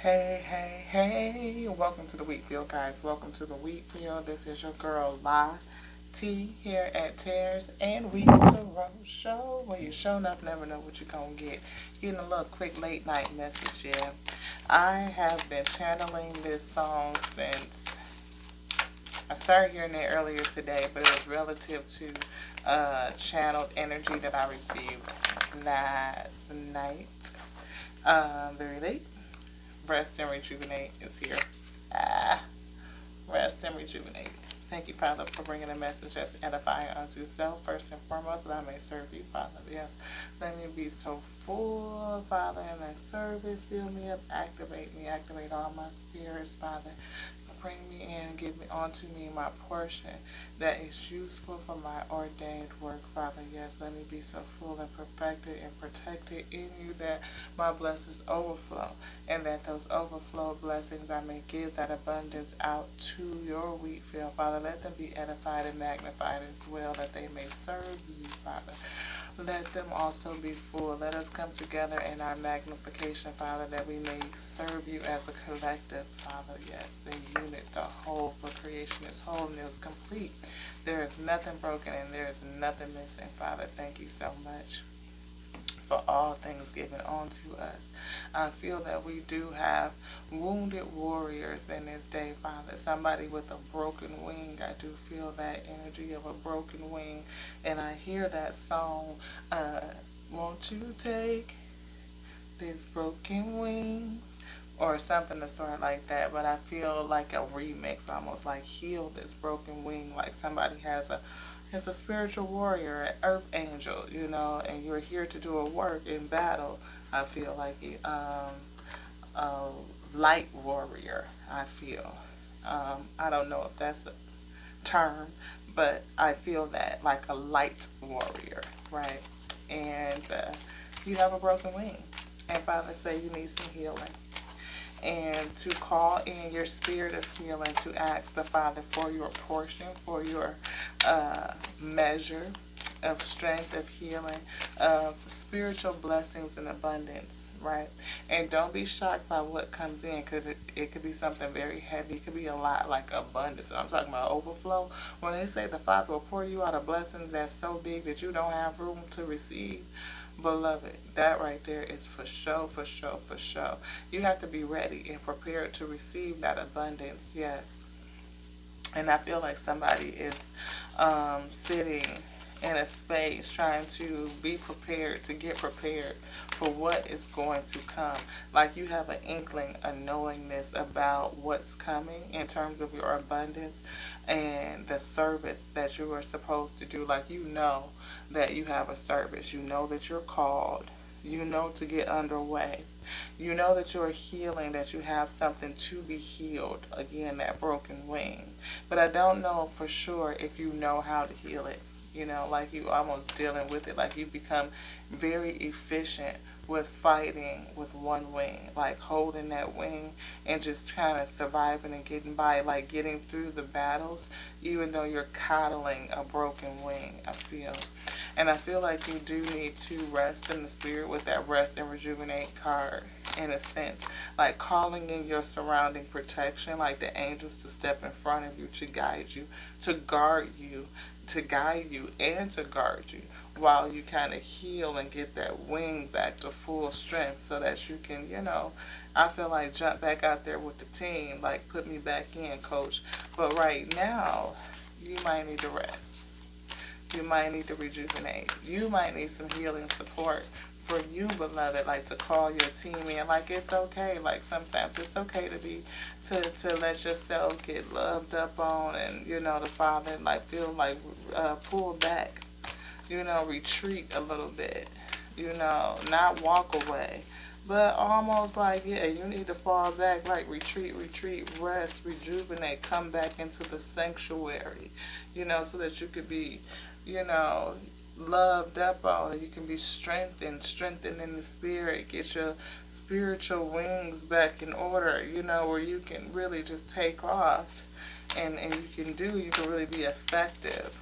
Hey, welcome to the Wheat Field, guys. Welcome to the Wheat Field. This is your girl, La T, here at Tears and Wheat to Row Show, where you show enough never know what you're going to get. Getting a little quick late night message, yeah. I have been channeling this song since I started hearing it earlier today, but it was relative to channeled energy that I received last night. Very late. Rest and rejuvenate is here. Ah, rest and rejuvenate. Thank you, Father, for bringing a message that's edifying unto self, first and foremost, that I may serve you, Father. Yes, let me be so full, Father, in that service. Fill me up, activate me, activate all my spirits, Father. Bring me in and give me onto me my portion that is useful for my ordained work, Father. Yes, let me be so full and perfected and protected in you that my blessings overflow, and that those overflow blessings I may give that abundance out to your wheat field, Father. Let them be edified and magnified as well, that they may serve you, Father. Let them also be full. Let us come together in our magnification, Father, that we may serve you as a collective, Father. Yes, the unit, the whole, for creation is whole and it was complete. There is nothing broken and there is nothing missing, Father. Thank you so much for all things given unto us. I feel that we do have wounded warriors in this day, Father. Somebody with a broken wing. I do feel that energy of a broken wing. And I hear that song, won't you take these broken wings? Or something of sort like that. But I feel like a remix, almost like heal this broken wing, like somebody has a spiritual warrior, an earth angel, and you're here to do a work in battle. I feel like a light warrior, I feel. I don't know if that's a term, but I feel that like a light warrior, right? And you have a broken wing. And Father say you need some healing, and to call in your spirit of healing, to ask the Father for your portion, for your measure of strength, of healing, of spiritual blessings and abundance, right? And don't be shocked by what comes in, because it could be something very heavy. It could be a lot, like abundance. And I'm talking about overflow. When they say the Father will pour you out a blessing that's so big that you don't have room to receive, beloved, that right there is for sure, for sure, for sure. You have to be ready and prepared to receive that abundance, yes. And I feel like somebody is sitting in a space trying to be prepared, to get prepared for what is going to come. Like you have an inkling, a knowingness about what's coming in terms of your abundance and the service that you are supposed to do. Like you know that you have a service. You know that you're called. You know to get underway. You know that you're healing, that you have something to be healed. Again, that broken wing. But I don't know for sure if you know how to heal it. Like you almost dealing with it, like you become very efficient with fighting with one wing, like holding that wing and just trying to survive and getting by, like getting through the battles, even though you're coddling a broken wing, I feel. And I feel like you do need to rest in the spirit with that rest and rejuvenate card, in a sense. Like calling in your surrounding protection, like the angels to step in front of you, to guide you, to guard you, to guide you, and to guard you while you kind of heal and get that wing back to full strength, so that you can, I feel like jump back out there with the team, like put me back in, coach. But right now, you might need to rest. You might need to rejuvenate. You might need some healing support for you, beloved, like to call your team in. Like it's okay. Like sometimes it's okay to let yourself get loved up on, and the Father like feel like pull back, retreat a little bit, not walk away. But almost like, yeah, you need to fall back, like retreat, rest, rejuvenate, come back into the sanctuary, so that you could be, loved up on. You can be strengthened in the spirit. Get your spiritual wings back in order, where you can really just take off, and you can really be effective.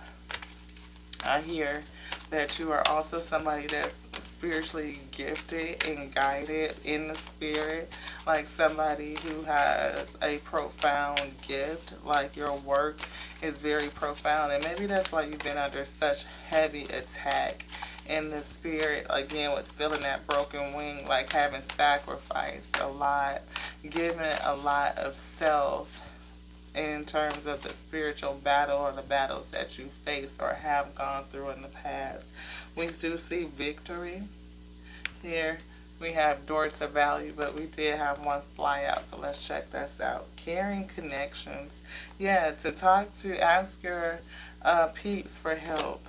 I hear that you are also somebody that's spiritually gifted and guided in the spirit, like somebody who has a profound gift, like your work is very profound, and maybe that's why you've been under such heavy attack in the spirit, again with feeling that broken wing, like having sacrificed a lot, giving a lot of self in terms of the spiritual battle or the battles that you face or have gone through in the past. We do see victory here. We have door to value, but we did have one fly out, so let's check this out. Caring connections. Yeah, to talk to, ask your peeps for help.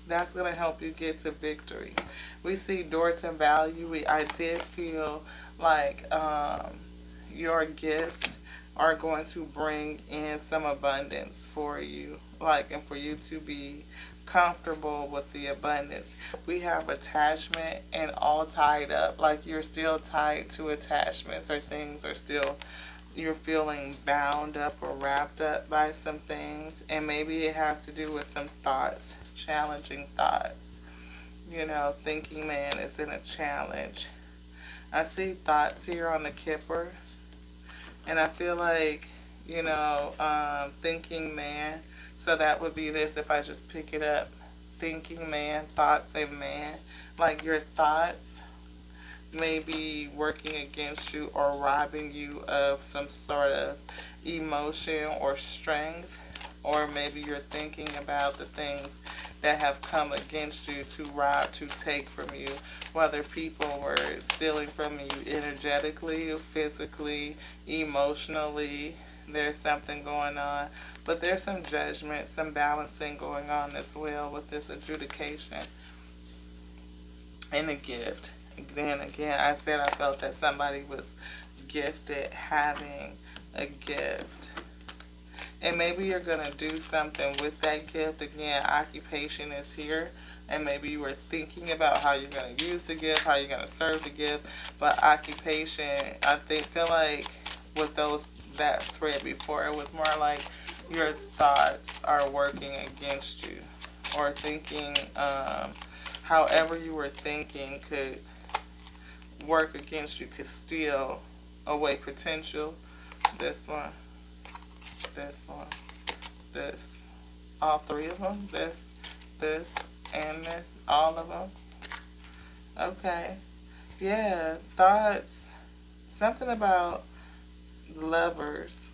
That's going to help you get to victory. We see door to value. I did feel like your gifts are going to bring in some abundance for you, like, and for you to be comfortable with the abundance. We have attachment and all tied up, like you're still tied to attachments or things are still, you're feeling bound up or wrapped up by some things, and maybe it has to do with some thoughts, challenging thoughts. You know, thinking man is in a challenge. I see thoughts here on the Kipper, and I feel like, you know, thinking man, so that would be this if I just pick it up. Thinking man, thoughts and man. Like your thoughts may be working against you or robbing you of some sort of emotion or strength. Or maybe you're thinking about the things that have come against you to rob, to take from you. Whether people were stealing from you energetically, physically, emotionally, there's something going on. But there's some judgment, some balancing going on as well with this adjudication and a gift. Then again, I said I felt that somebody was gifted having a gift. And maybe you're going to do something with that gift. Again, occupation is here. And maybe you were thinking about how you're going to use the gift, how you're going to serve the gift. But occupation, I feel like with that thread before, it was more like your thoughts are working against you. Or thinking, however you were thinking could work against you, could steal away potential. This one. This one, this, all three of them, this, and this, all of them. Okay, yeah, thoughts, something about lovers,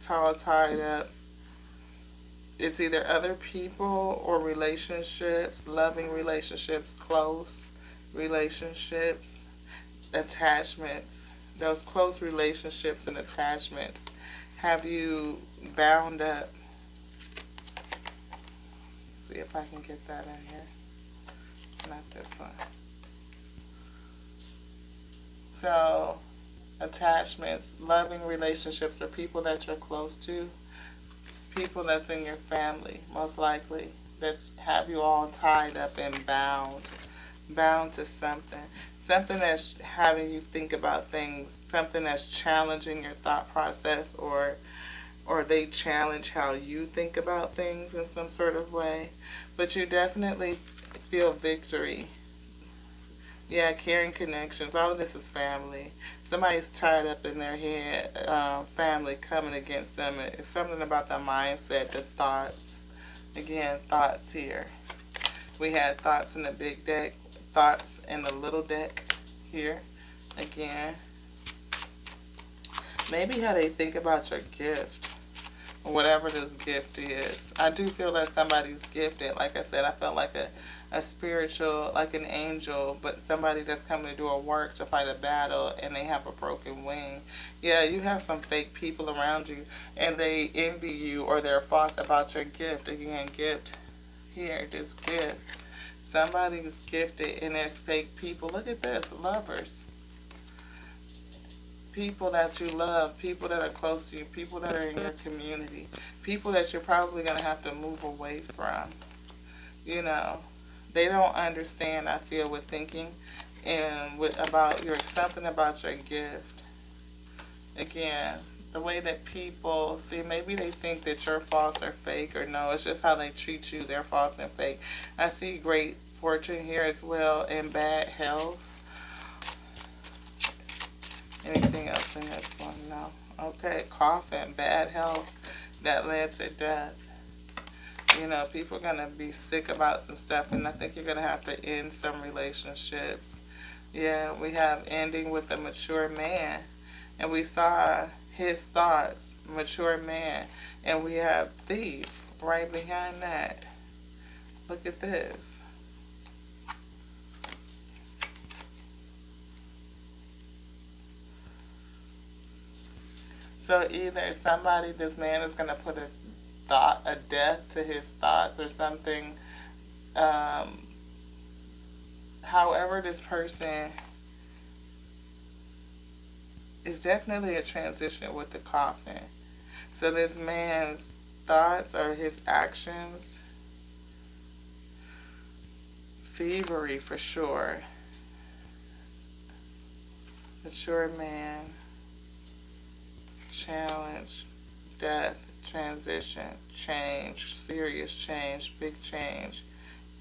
all tied up. It's either other people or relationships, loving relationships, close relationships, attachments, those close relationships and attachments. Have you bound up? See if I can get that in here. It's not this one. So, attachments, loving relationships are people that you're close to, people that's in your family, most likely, that have you all tied up and bound to something. Something that's having you think about things, something that's challenging your thought process, or they challenge how you think about things in some sort of way. But you definitely feel victory. Yeah, caring connections. All of this is family. Somebody's tied up in their head, family coming against them. It's something about the mindset, the thoughts. Again, thoughts here. We had thoughts in the big deck, thoughts in the little deck here. Again, maybe how they think about your gift, whatever this gift is. I do feel that somebody's gifted. Like I said, I felt like a spiritual, like an angel, but somebody that's coming to do a work, to fight a battle, and they have a broken wing. Yeah, you have some fake people around you, and they envy you, or they're false about your gift. Again, gift here, this gift. Somebody's gifted, and there's fake people. Look at this, lovers. People that you love, people that are close to you, people that are in your community, people that you're probably going to have to move away from. You know, they don't understand, I feel, with thinking and with about something about your gift. Again, the way that people see, maybe they think that you're false or fake, or no, it's just how they treat you. They're false and fake. I see great fortune here as well, and bad health. Anything else in this one? No. Okay, cough and bad health that led to death. You know, people are going to be sick about some stuff, and I think you're going to have to end some relationships. Yeah, we have ending with a mature man. And we saw his thoughts, mature man. And we have thief right behind that. Look at this. So either somebody, this man is going to put a death to his thoughts or something. Um, However, this person is definitely a transition with the coffin. So this man's thoughts or his actions, thievery for sure. Mature man, challenge, death, transition, change, serious change, big change,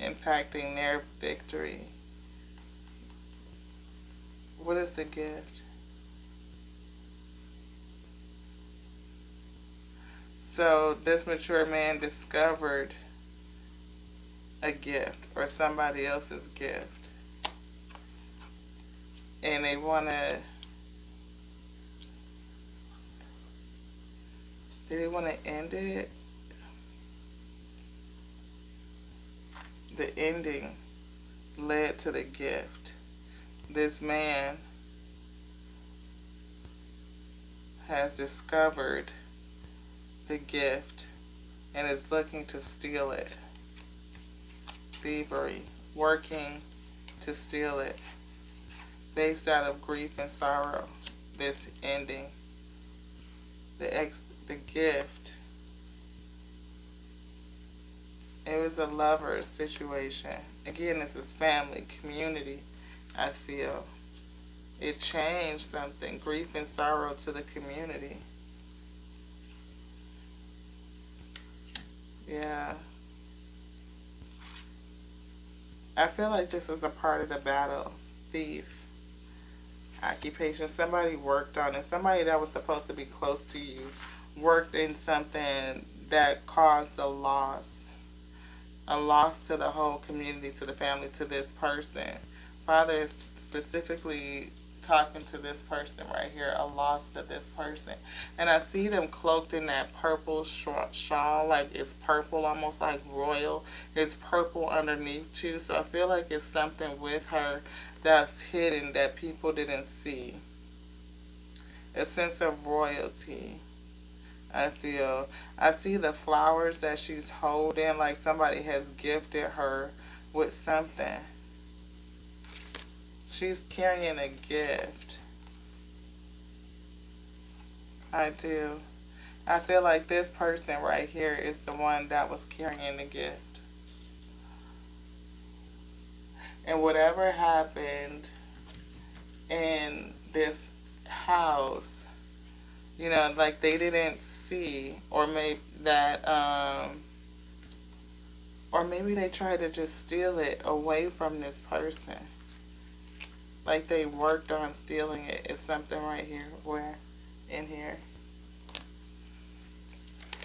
impacting their victory. What is the gift? So this mature man discovered a gift or somebody else's gift. And they want to, do they want to end it? The ending led to the gift. This man has discovered the gift and is looking to steal it. Thievery, working to steal it, based out of grief and sorrow. This ending, the gift. It was a lover's situation. Again, this is family, community, I feel. It changed something, grief and sorrow to the community. Yeah. I feel like this is a part of the battle. Thief. Occupation. Somebody worked on it. Somebody that was supposed to be close to you worked in something that caused a loss. A loss to the whole community, to the family, to this person. Father is specifically talking to this person right here, a loss to this person. And I see them cloaked in that purple shawl, like it's purple, almost like royal. It's purple underneath too, so I feel like it's something with her that's hidden that people didn't see. A sense of royalty, I feel. I see the flowers that she's holding, like somebody has gifted her with something. She's carrying a gift. I do. I feel like this person right here is the one that was carrying the gift. And whatever happened in this house, you know, like they didn't see, or maybe that, or maybe they tried to just steal it away from this person. Like they worked on stealing it. It's something right here. Where? In here.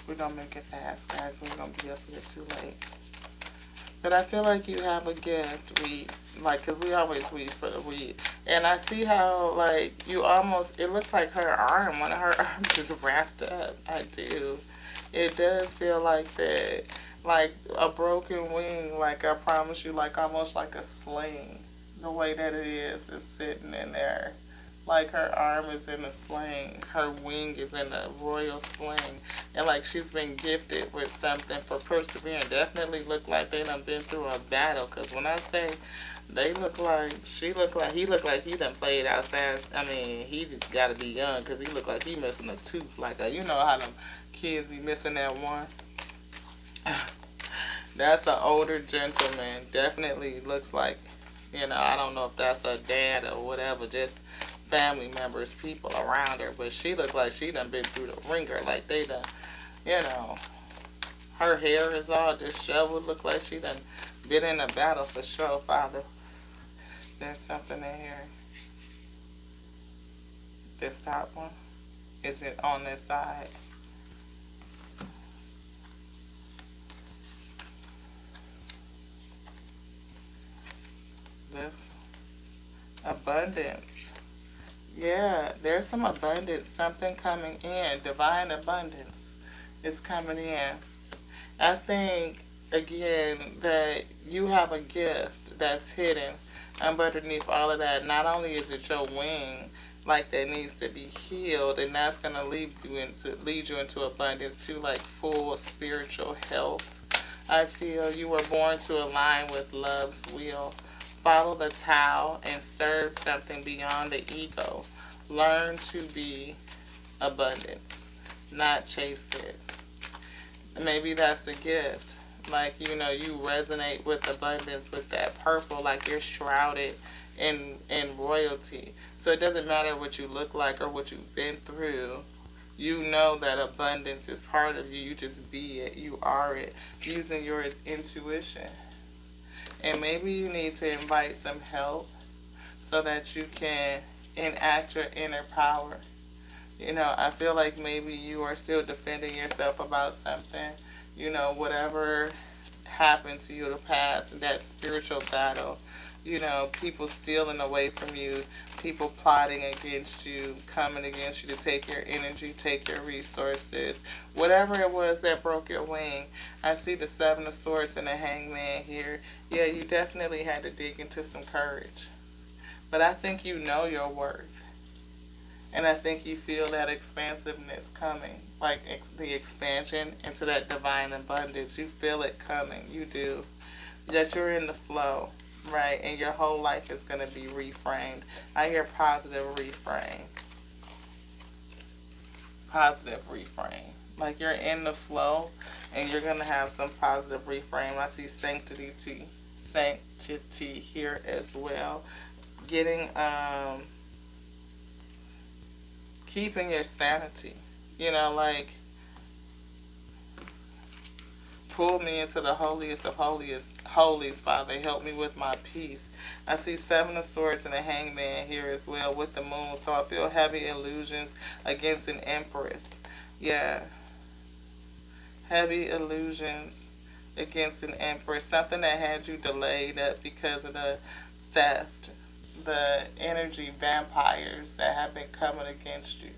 We're going to make it fast, guys. We're going to be up here too late. But I feel like you have a gift. Because we always weed for the weed. And I see how, like, you almost, it looks like her arm, one of her arms is wrapped up. I do. It does feel like that. Like a broken wing, like I promise you, like almost like a sling. The way that it is sitting in there. Like her arm is in a sling. Her wing is in a royal sling. And like she's been gifted with something for persevering. Definitely look like they done been through a battle. Because when I say they look like, he looked like he done played outside. I mean, he got to be young because he looked like he missing a tooth. Like, you know how them kids be missing that one. That's an older gentleman. Definitely looks like, you know, I don't know if that's a dad or whatever, just family members, people around her, but she looked like she done been through the ringer, like they done, you know, her hair is all disheveled, look like she done been in a battle for sure, Father. There's something in here. This top one, is it on this side? This abundance. Yeah, there's some abundance, something coming in. Divine abundance is coming in. I think, again, that you have a gift that's hidden underneath all of that. Not only is it your wing, like that needs to be healed, and that's going to lead you into abundance too, like full spiritual health. I feel you were born to align with love's will. Follow the Tao and serve something beyond the ego. Learn to be abundance, not chase it. Maybe that's a gift. Like, you know, you resonate with abundance with that purple, like you're shrouded in royalty. So it doesn't matter what you look like or what you've been through. You know that abundance is part of you. You just be it. You are it. Using your intuition. And maybe you need to invite some help so that you can enact your inner power. You know, I feel like maybe you are still defending yourself about something. You know, whatever happened to you in the past, that spiritual battle. You know, people stealing away from you, people plotting against you, coming against you to take your energy, take your resources. Whatever it was that broke your wing. I see the Seven of Swords and the Hangman here. Yeah, you definitely had to dig into some courage. But I think you know your worth. And I think you feel that expansiveness coming. Like the expansion into that divine abundance. You feel it coming. You do. That you're in the flow. Right, and your whole life is going to be reframed. I hear positive reframe. Positive reframe. Like you're in the flow and you're going to have some positive reframe. I see sanctity here as well. Getting, keeping your sanity. You know, like, pull me into the holiest of holies, Father. Help me with my peace. I see Seven of Swords and a Hangman here as well with the moon. So I feel heavy illusions against an Empress. Yeah. Heavy illusions against an Empress. Something that had you delayed up because of the theft. The energy vampires that have been coming against you.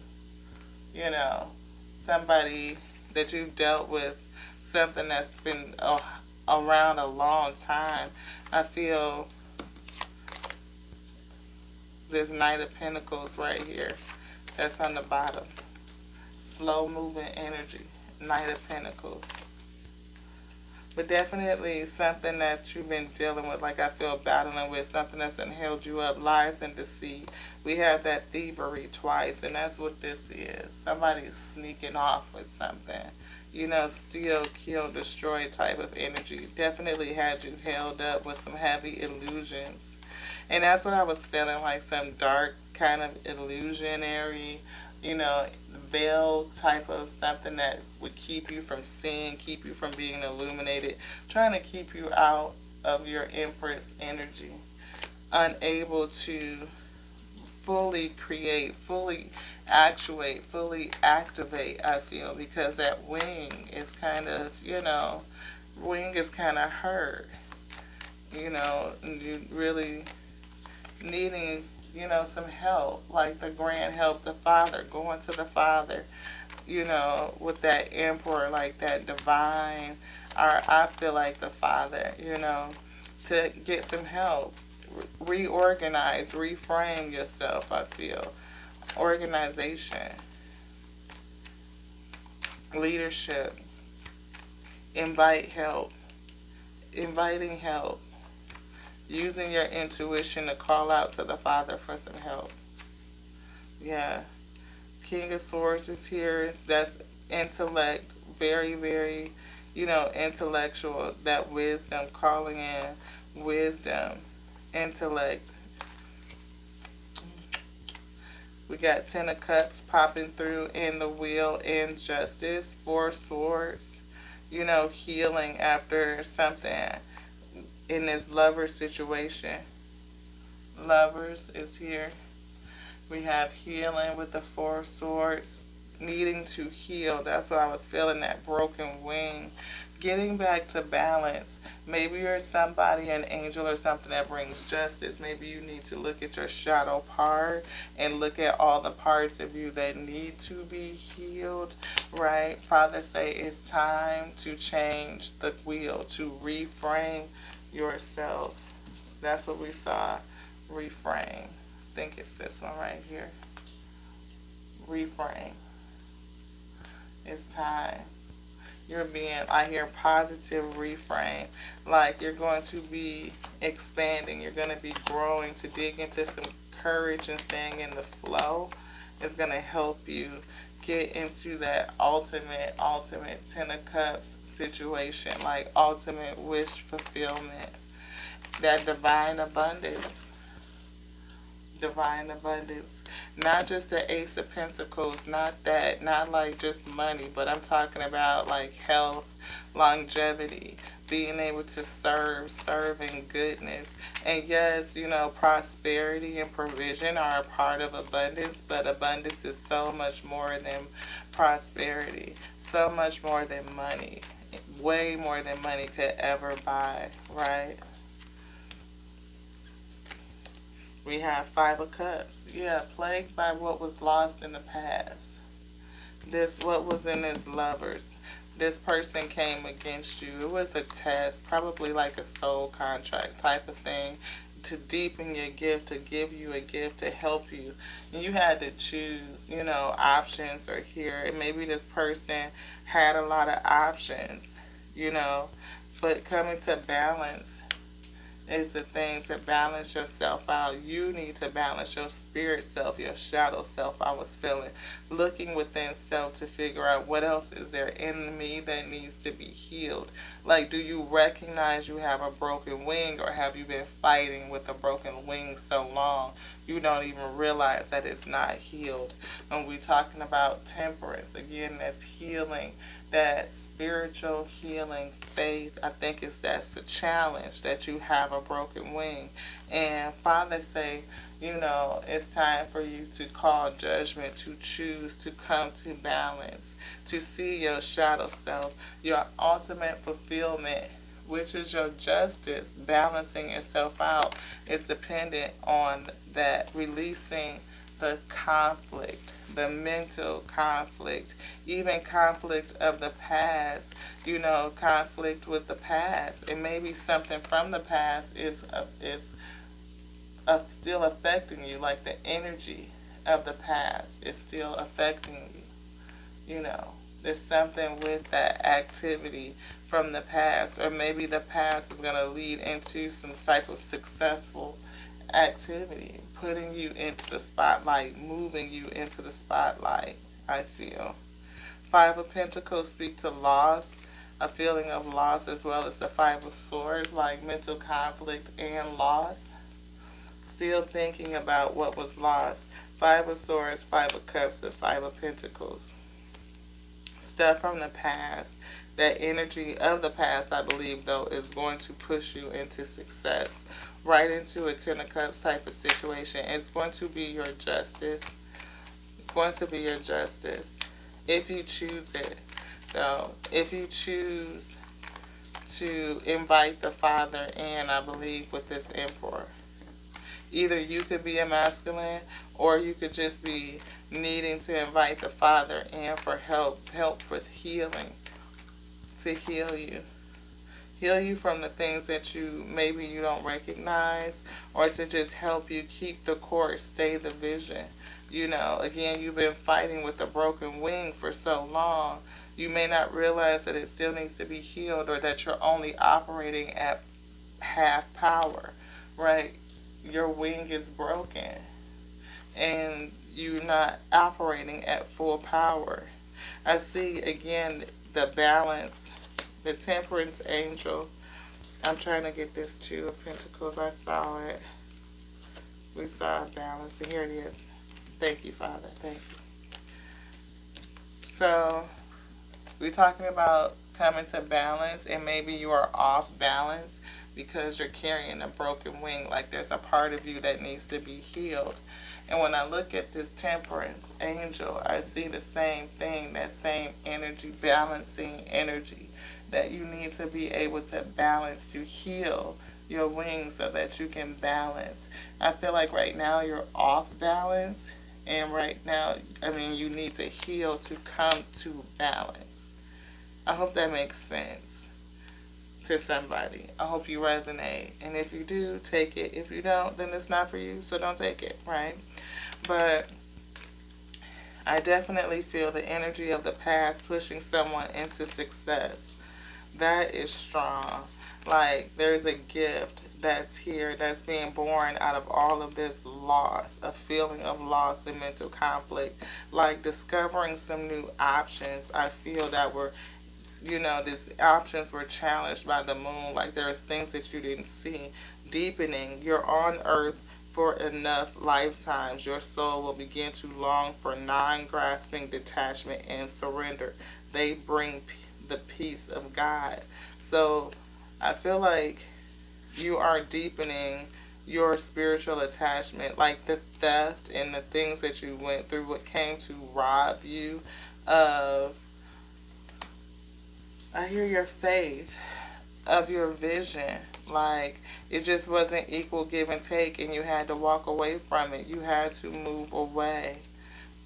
You know, somebody that you've dealt with, something that's been around a long time. I feel this Knight of Pentacles right here that's on the bottom. Slow moving energy. Knight of Pentacles. But definitely something that you've been dealing with, like I feel battling with, something that's held you up, lies and deceit. We have that thievery twice, and that's what this is. Somebody's sneaking off with something. You know, steal, kill, destroy type of energy. Definitely had you held up with some heavy illusions. And that's what I was feeling, like some dark kind of illusionary, you know, veil type of something that would keep you from seeing, keep you from being illuminated, trying to keep you out of your Empress energy. Unable to fully create, fully actuate, fully activate, I feel, because that wing is kind of, you know, wing is kind of hurt, you know, and you really needing, you know, some help, like the grand help, the Father, going to the Father, you know, with that Emperor, like that divine, or I feel like the Father, you know, to get some help. Reorganize, reframe yourself, I feel. Organization. Leadership. Invite help. Inviting help. Using your intuition to call out to the Father for some help. Yeah. King of Swords is here. That's intellect. Very, very, you know, intellectual. That wisdom, calling in wisdom. Intellect. We got Ten of Cups popping through in the Wheel in Justice. Four Swords. You know, healing after something in this lover situation. Lovers is here. We have healing with the Four of Swords. Needing to heal. That's what I was feeling, that broken wing. Getting back to balance. Maybe you're somebody, an angel or something that brings justice. Maybe you need to look at your shadow part and look at all the parts of you that need to be healed, right? Father say it's time to change the wheel, to reframe yourself. That's what we saw. Reframe. I think it's this one right here. Reframe. It's time. You're being, I hear positive reframe. Like you're going to be expanding. You're going to be growing. To dig into some courage and staying in the flow is going to help you get into that ultimate Ten of Cups situation. Like ultimate wish fulfillment. That divine abundance. Divine abundance. Not just the Ace of Pentacles, not that, not like just money, but I'm talking about like health, longevity, being able to serving goodness. And yes, you know, prosperity and provision are a part of abundance, but abundance is so much more than prosperity, so much more than money, way more than money could ever buy, right? We have Five of Cups. Yeah, plagued by what was lost in the past. What was in this Lovers. This person came against you. It was a test, probably like a soul contract type of thing, to deepen your gift, to give you a gift, to help you. And you had to choose, you know, options are here. And maybe this person had a lot of options, you know, but coming to balance is the thing, to balance yourself out. You need to balance your spirit self, your shadow self. I was feeling looking within self to figure out what else is there in me that needs to be healed. Like, do you recognize you have a broken wing, or have you been fighting with a broken wing so long you don't even realize that it's not healed? And we're talking about temperance. Again, that's healing, that spiritual healing, faith. I think that's the challenge, that you have a broken wing. And Father say, you know, it's time for you to call judgment, to choose to come to balance, to see your shadow self, your ultimate fulfillment, which is your justice. Balancing yourself out is dependent on that, releasing the conflict, the mental conflict, even conflict of the past, you know, conflict with the past. And maybe something from the past is still affecting you, like the energy of the past is still affecting you, you know. There's something with that activity from the past, or maybe the past is going to lead into some type of successful activity, putting you into the spotlight, moving you into the spotlight, I feel. Five of Pentacles speak to loss, a feeling of loss, as well as the Five of Swords, like mental conflict and loss. Still thinking about what was lost. Five of Swords, Five of Cups, and Five of Pentacles. Stuff from the past. That energy of the past, I believe, though, is going to push you into success. Right into a Ten of Cups type of situation. It's going to be your justice. Going to be your justice. If you choose it, though. If you choose to invite the Father in, I believe, with this Emperor. Either you could be a masculine, or you could just be needing to invite the Father in for help with healing, to heal you. Heal you from the things that maybe you don't recognize, or to just help you keep the course, stay the vision. You know, again, you've been fighting with a broken wing for so long. You may not realize that it still needs to be healed, or that you're only operating at half power, right? Your wing is broken and you're not operating at full power. I see again the balance, the Temperance Angel. I'm trying to get this Two of Pentacles. I saw it. We saw a balance, and here it is. Thank you, Father. Thank you. So, we're talking about coming to balance, and maybe you are off balance because you're carrying a broken wing. Like there's a part of you that needs to be healed. And when I look at this temperance angel, I see the same thing, that same energy, balancing energy, that you need to be able to balance, to heal your wings so that you can balance. I feel like right now you're off balance, and right now, I mean, you need to heal to come to balance. I hope that makes sense to somebody. I hope you resonate. And if you do, take it. If you don't, then it's not for you, so don't take it, right? But I definitely feel the energy of the past pushing someone into success. That is strong. Like there's a gift that's here that's being born out of all of this loss, a feeling of loss and mental conflict, like discovering some new options. I feel that were, these options were challenged by the moon, like there's things that you didn't see. Deepening, you're on earth for enough lifetimes, your soul will begin to long for non-grasping detachment and surrender. They bring the peace of God. So I feel like you are deepening your spiritual attachment, like the theft and the things that you went through, what came to rob you of, I hear your faith, of your vision. Like it just wasn't equal give and take, and you had to walk away from it. You had to move away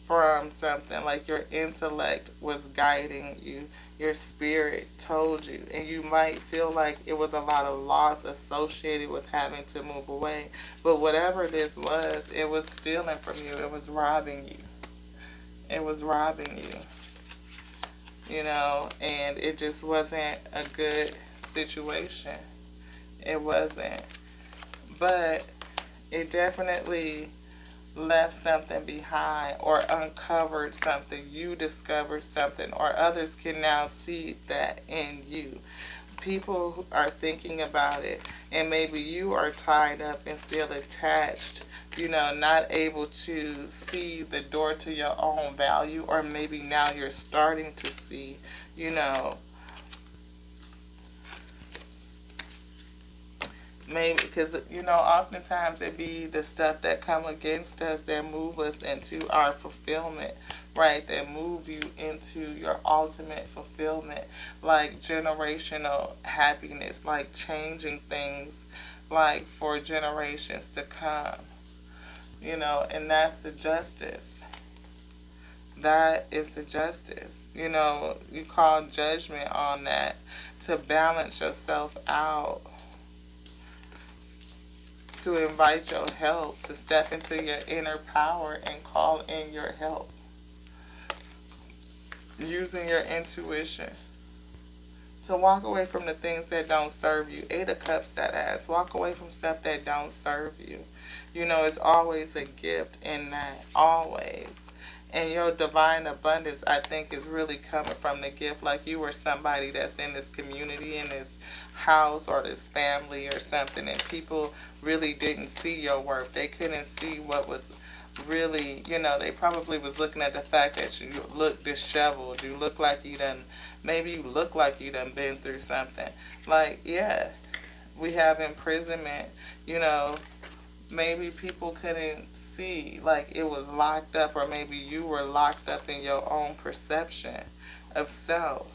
from something, like your intellect was guiding you, your spirit told you, and you might feel like it was a lot of loss associated with having to move away. But whatever this was, it was stealing from you, it was robbing you. It was robbing you, and it just wasn't a good situation. It wasn't. But it definitely left something behind or uncovered something. You discovered something, or others can now see that in you. People who are thinking about it, and maybe you are tied up and still attached, not able to see the door to your own value, or maybe now you're starting to see, maybe because oftentimes it be the stuff that come against us that move us into our fulfillment, right? That move you into your ultimate fulfillment, like generational happiness, like changing things, like for generations to come, and that's the justice. That is the justice. You call judgment on that to balance yourself out, to invite your help, to step into your inner power and call in your help. Using your intuition to walk away from the things that don't serve you. Eight of Cups, that ass. Walk away from stuff that don't serve you. It's always a gift in that. Always. And your divine abundance, I think, is really coming from the gift. Like you were somebody that's in this community, in this house or this family or something, and people really didn't see your worth. They couldn't see what was really, they probably was looking at the fact that you look disheveled. You look like maybe you look like you done been through something. Like, yeah, we have imprisonment, maybe people couldn't see, like it was locked up, or maybe you were locked up in your own perception of self.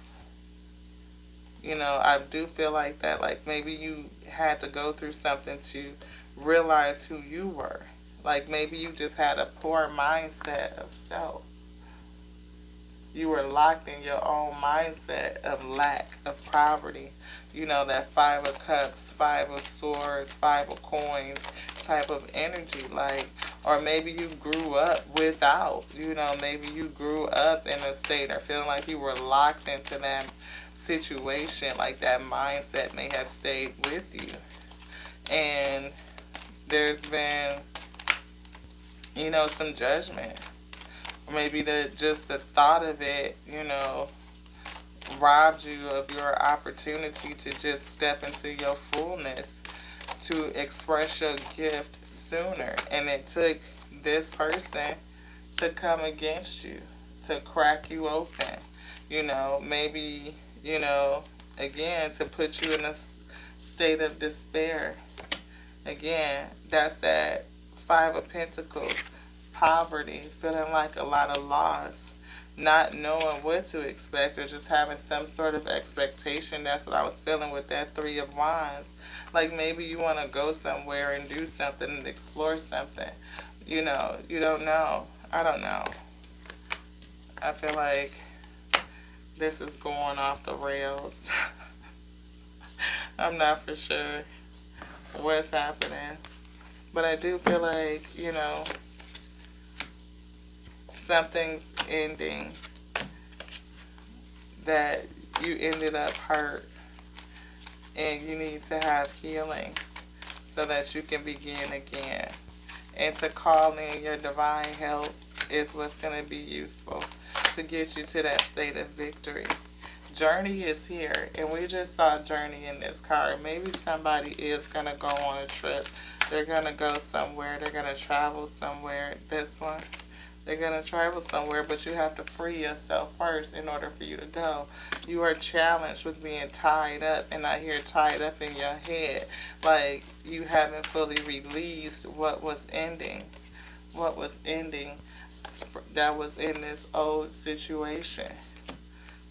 I do feel like that, like maybe you had to go through something to realize who you were. Like maybe you just had a poor mindset of self. You were locked in your own mindset of lack, of poverty. That Five of Cups, Five of Swords, Five of Coins type of energy. Like, or maybe you grew up without, maybe you grew up in a state or feeling like you were locked into that situation. Like that mindset may have stayed with you. And there's been, some judgment. Maybe just the thought of it, robbed you of your opportunity to just step into your fullness, to express your gift sooner. And it took this person to come against you, to crack you open. Maybe, again, to put you in a state of despair. Again, that's that Five of Pentacles, poverty, feeling like a lot of loss, not knowing what to expect or just having some sort of expectation. That's what I was feeling with that Three of Wands. Like maybe you want to go somewhere and do something and explore something. You don't know. I don't know. I feel like this is going off the rails. I'm not for sure what's happening. But I do feel like, something's ending, that you ended up hurt and you need to have healing so that you can begin again. And to call in your divine help is what's going to be useful to get you to that state of victory. Journey is here, and we just saw Journey in this card. Maybe somebody is going to go on a trip. They're going to go somewhere. They're going to travel somewhere. This one, they're going to travel somewhere, but you have to free yourself first in order for you to go. You are challenged with being tied up, and I hear tied up in your head. Like you haven't fully released what was ending. What was ending that was in this old situation.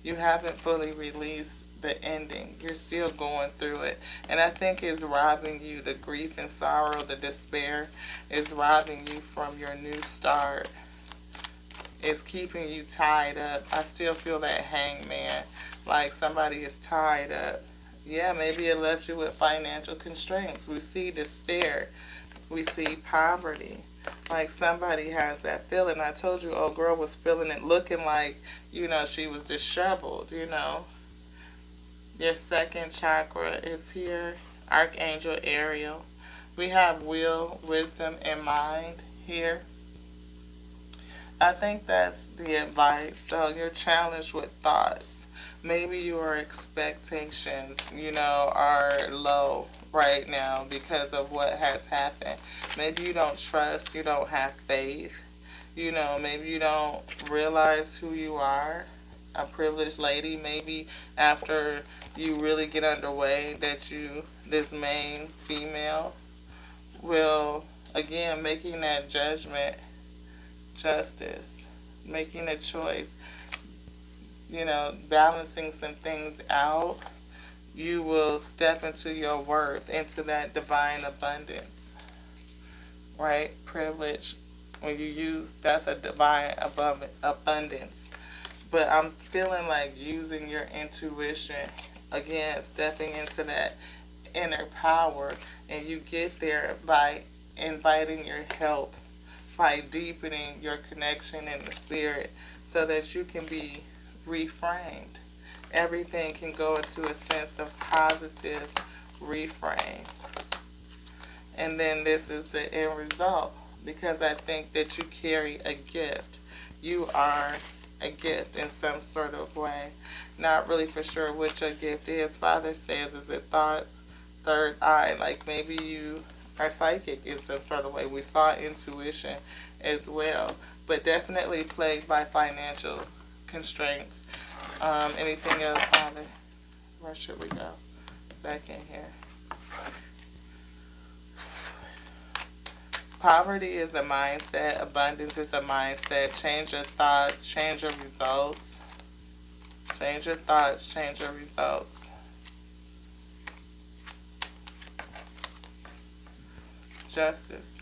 You haven't fully released the ending. You're still going through it. And I think it's robbing you. The grief and sorrow, the despair is robbing you from your new start. It's keeping you tied up. I still feel that hangman, like somebody is tied up. Yeah, maybe it left you with financial constraints. We see despair. We see poverty. Like somebody has that feeling. I told you, old girl was feeling it, looking like, she was disheveled, Your second chakra is here. Archangel Ariel. We have will, wisdom, and mind here. I think that's the advice. So you're challenged with thoughts. Maybe your expectations, are low right now because of what has happened. Maybe you don't trust, you don't have faith. Maybe you don't realize who you are, a privileged lady. Maybe after you really get underway that this main female, will, again, making that judgment, justice, making a choice, balancing some things out, you will step into your worth, into that divine abundance, right? Privilege, when you use, that's a divine abundance. But I'm feeling like using your intuition, again, stepping into that inner power, and you get there by inviting your help, by deepening your connection in the spirit so that you can be reframed. Everything can go into a sense of positive reframe. And then this is the end result, because I think that you carry a gift. You are a gift in some sort of way. Not really for sure what your gift is. Father says, is it thoughts, third eye? Like maybe you are psychic in some sort of way. We saw intuition as well. But definitely plagued by financial constraints. Anything else, Father? Where should we go? Back in here. Poverty is a mindset. Abundance is a mindset. Change your thoughts. Change your results. Change your thoughts. Change your results. Justice.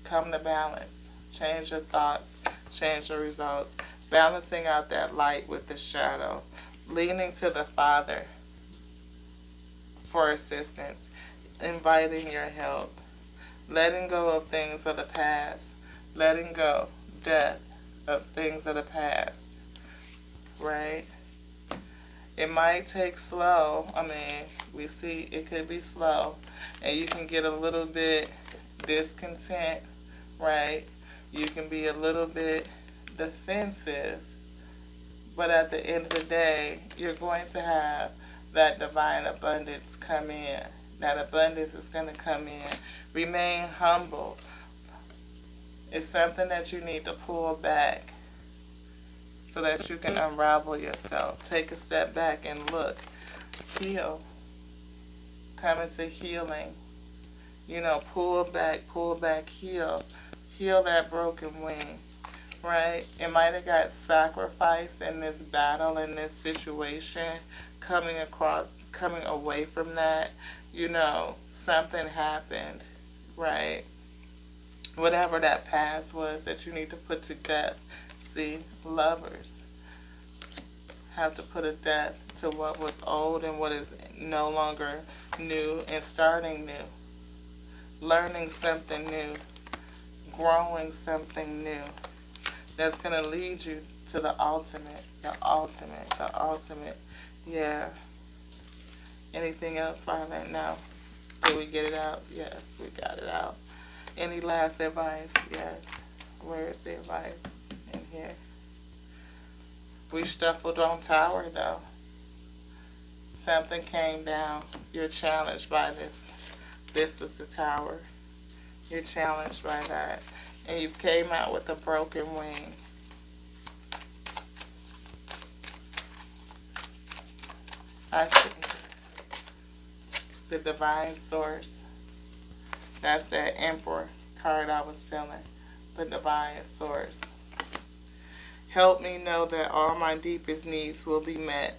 Come to balance. Change your thoughts. Change your results. Balancing out that light with the shadow. Leaning to the Father for assistance. Inviting your help. Letting go of things of the past. Letting go, death, of things of the past. Right? It might take slow. We see it could be slow. And you can get a little bit discontent, right? You can be a little bit defensive. But at the end of the day, you're going to have that divine abundance come in. That abundance is going to come in. Remain humble. It's something that you need to pull back so that you can unravel yourself. Take a step back and look. Heal. Come into healing. You know, pull back, heal. Heal that broken wing, right? It might have got sacrificed in this battle, in this situation, coming away from that. You know, something happened, right? Whatever that past was that you need to put to death. See, lovers have to put a death to what was old and what is no longer new, and starting new. Learning something new. Growing something new. That's going to lead you to the ultimate. The ultimate. The ultimate. Yeah. Anything else, Violet? No. Did we get it out? Yes, we got it out. Any last advice? Yes. Where is the advice? In here. We shuffled on tower, though. Something came down. You're challenged by this. This was the tower. You're challenged by that. And you came out with a broken wing. I think the divine source. That's that Emperor card I was feeling. The divine source. Help me know that all my deepest needs will be met.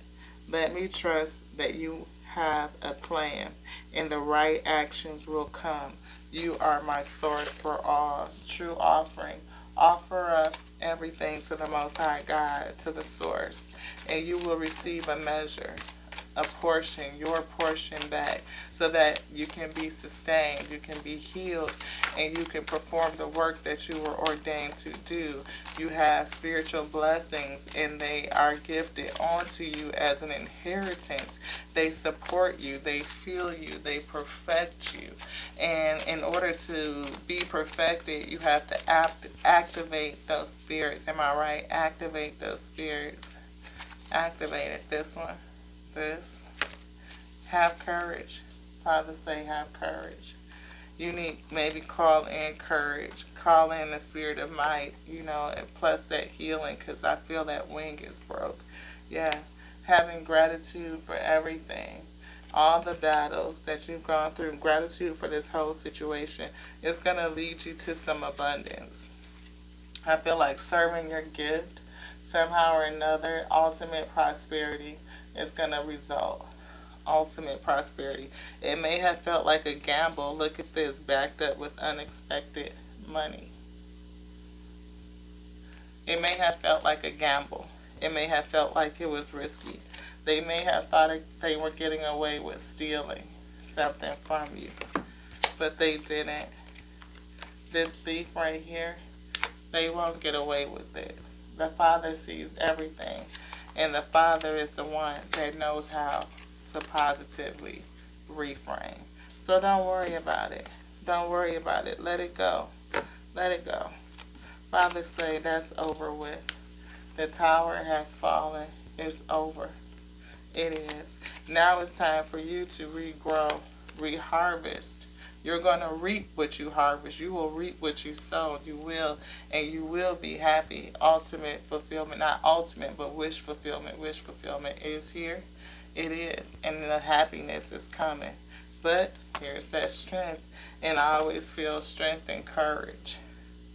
Let me trust that you have a plan and the right actions will come. You are my source for all true offering. Offer up everything to the Most High God, to the source, and you will receive a measure, a portion, your portion back, so that you can be sustained, you can be healed, and you can perform the work that you were ordained to do. You have spiritual blessings, and they are gifted onto you as an inheritance. They support you, they feel you, they perfect you. And in order to be perfected, you have to activate those spirits. Am I right? Activate those spirits. Activate it. This one. This. Have courage. Father say have courage. You need maybe call in courage. Call in the spirit of might, you know, and plus that healing, because I feel that wing is broke. Yeah. Having gratitude for everything. All the battles that you've gone through. Gratitude for this whole situation. It's going to lead you to some abundance. I feel like serving your gift somehow or another, ultimate prosperity is going to result. Ultimate prosperity. It may have felt like a gamble. Look at this, backed up with unexpected money. It may have felt like a gamble. It may have felt like it was risky. They may have thought they were getting away with stealing something from you, but they didn't. This thief right here, they won't get away with it. The Father sees everything, and the Father is the one that knows how to positively reframe. So don't worry about it. Don't worry about it. Let it go. Let it go. Father say that's over with. The tower has fallen. It's over. It is. Now it's time for you to regrow, reharvest. You're going to reap what you harvest. You will reap what you sow. You will, and you will be happy. Ultimate fulfillment, not ultimate, but wish fulfillment. Wish fulfillment is here. It is, and the happiness is coming. But here's that strength, and I always feel strength and courage.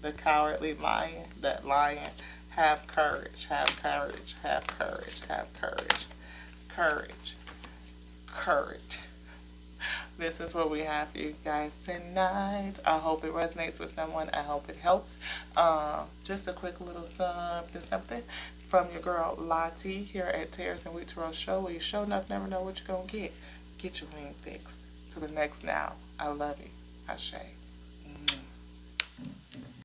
The cowardly lion, that lion, have courage, have courage, have courage, have courage. Courage. Courage. This is what we have for you guys tonight. I hope it resonates with someone. I hope it helps. Just a quick little something from your girl Lottie here at Tears and Wheat Roast Show, where you show enough never know what you're going to get. Get your wing fixed. To the next now. I love you. Ashe.